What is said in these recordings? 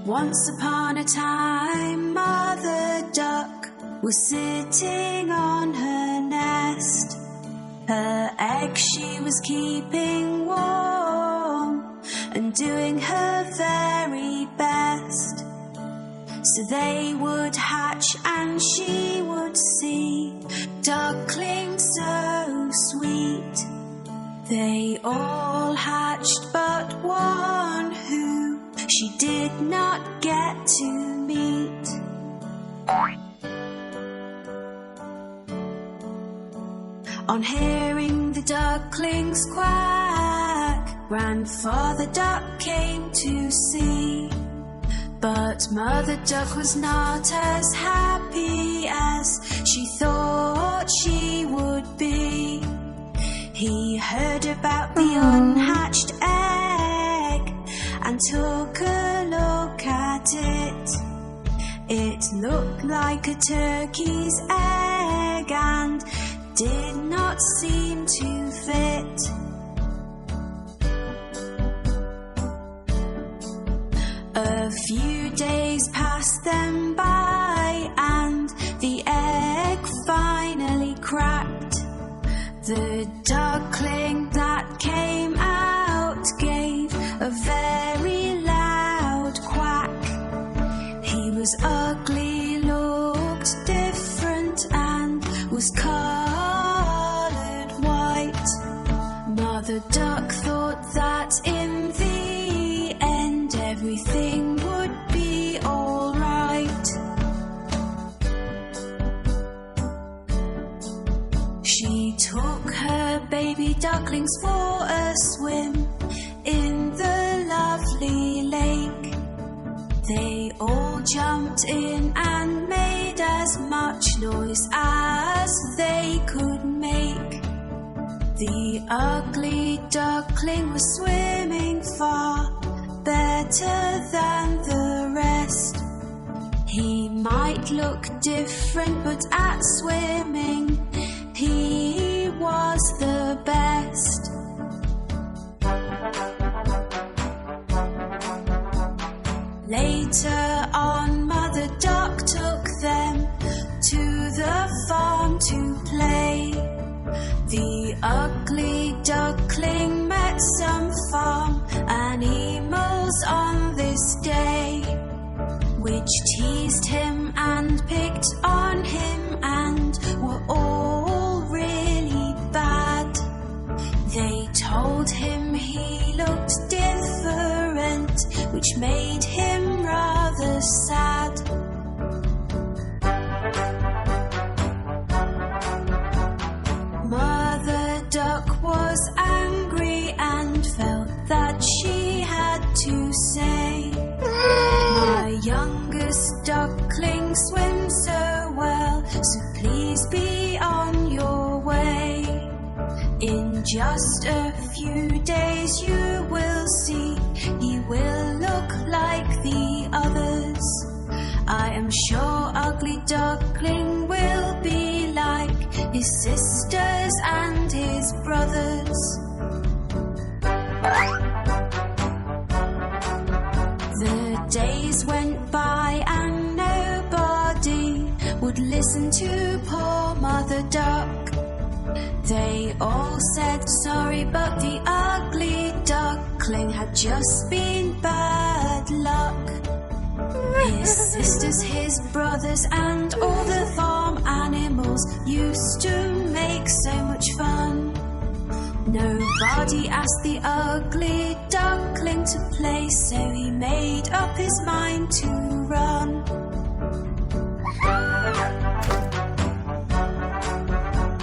Once upon a time, Mother Duck was sitting on her nest. Her eggs she was keeping warm and doing her very best. So they would hatch and she would see ducklings so sweet. They all hatched but one who she did not get to meet. On hearing the ducklings quack, Grandfather Duck came to see. But Mother Duck was not as happy as she thought she would be. He heard about the unhatched egg and took a look at it. It looked like a turkey's egg and did not seem to fit. A few days passed them by and the egg finally cracked. The duckling that came out gave a very loud quack. He was ugly, looked different and was coloured white. Mother Duck thought that in the end everything would be all right. She took her baby ducklings for a swim in the lovely lake. They all jumped in and made as much noise as they could make. The ugly duckling was swimming far better than the rest. He might look different, but at swimming he was the best. Later on, Mother Duck took them to the farm to play. The ugly duckling met some farm animals on this day, which teased him and picked on him and were all really bad. They told him he looked different, which made him rather sad. Mother Duck was angry and felt that she had to say, "My youngest duckling swims so well, so please be on your way. In just a few days you will see he will look like the others. I am sure Ugly Duckling will be like his sisters and his brothers." The days went by and nobody would listen to poor Mother Duck. They all said sorry, but the ugly duckling had just been bad luck. His sisters, his brothers, and all the farm animals used to make so much fun. Nobody asked the ugly duckling to play, so he made up his mind to run.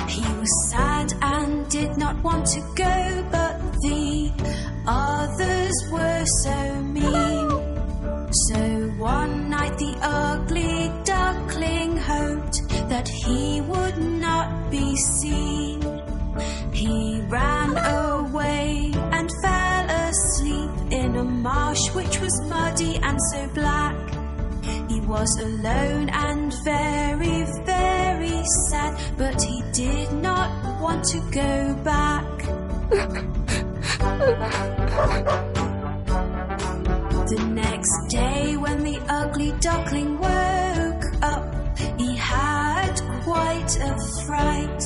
He was sad and did not want to go, but the others were so mean. So one night the ugly duckling hoped that he would not be seen. He ran away and fell asleep in a marsh which was muddy and so black. He was alone and very, very sad, but he did not want to go back. The next day when the ugly duckling woke up, he had quite a fright.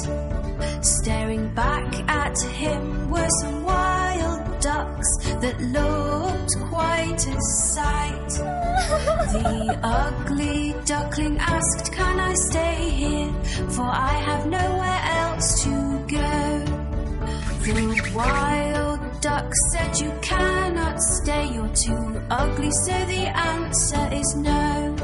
Staring back at him were some wild ducks that looked quite a sight. The ugly duckling asked, "Can I stay here? For I have nowhere else to go." The wild duck said, "You cannot stay, you're too ugly, so the answer is no."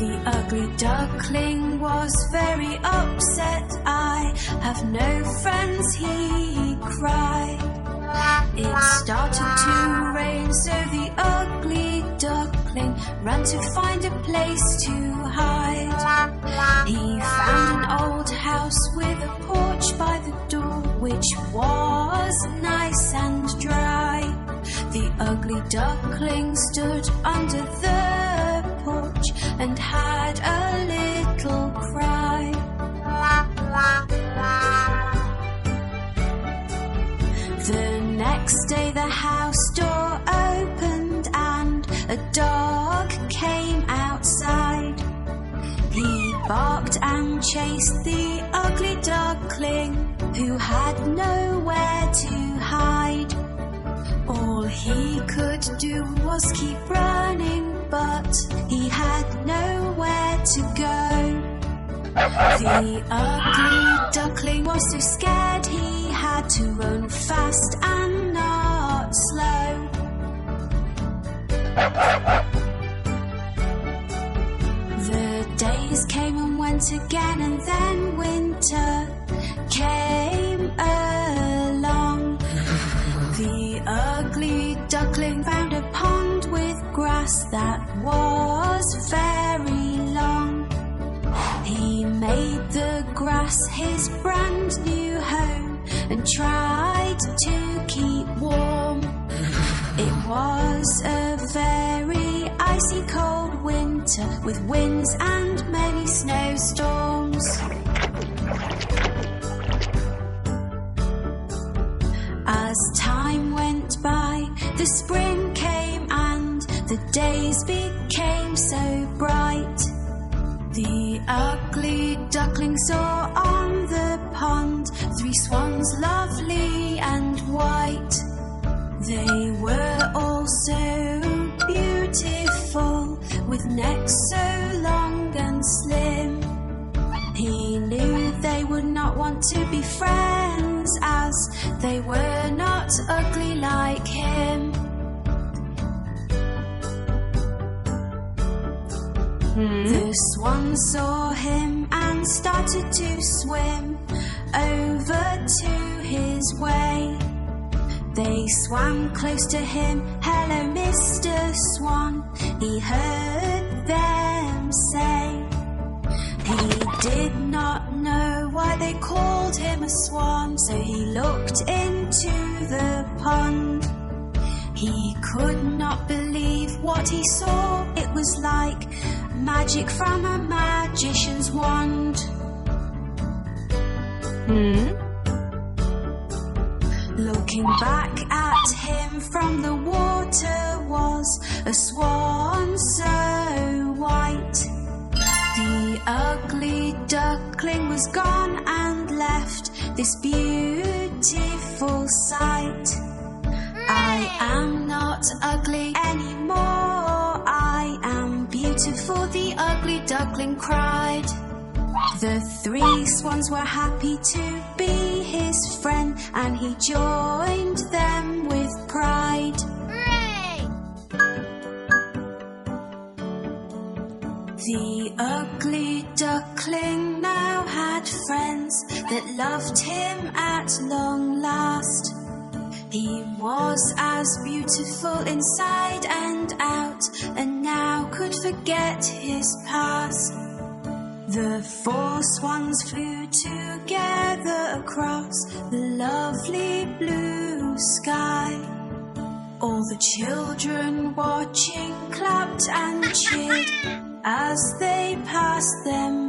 The ugly duckling was very upset. "I have no friends," he cried. It started to rain, so the ugly duckling ran to find a place to hide. He found an old house with a porch by the door, which was nice and dry. The ugly duckling stood under the porch and had a little cry. The next day the house door opened and a dog came outside. He barked and chased the ugly duckling, who had nowhere to hide. All he could do was keep running, but he had nowhere to go. The ugly duckling was so scared he had to run fast and not slow. The days came and went again, and then winter came along. The ugly duckling found a pond with grass that was very long. He made the grass his brand new home and tried to keep warm. It was a very icy cold winter with winds and many snowstorms. As time went by, the spring came and the days became so bright. The ugly duckling saw on the pond 3 swans, lovely and white. They were all so beautiful, with necks so long and slim. He knew they would not want to be friends, as they were not ugly like him. The swan saw him and started to swim over to his way. They swam close to him. "Hello, Mr. Swan," he heard them say. He did not know why they called him a swan, so he looked into the pond. He could not believe what he saw. It was like magic from a magician's wand. Looking back at him from the water was a swan so white. The ugly duckling was gone and left this beautiful sight. "I am not ugly anymore, I am beautiful," the ugly duckling cried. The 3 swans were happy to be his friend, and he joined them with pride. Hooray! The ugly duckling now had friends that loved him at long last. He was as beautiful inside and out, and now could forget his past. The 4 swans flew together across the lovely blue sky. All the children watching clapped and cheered as they passed them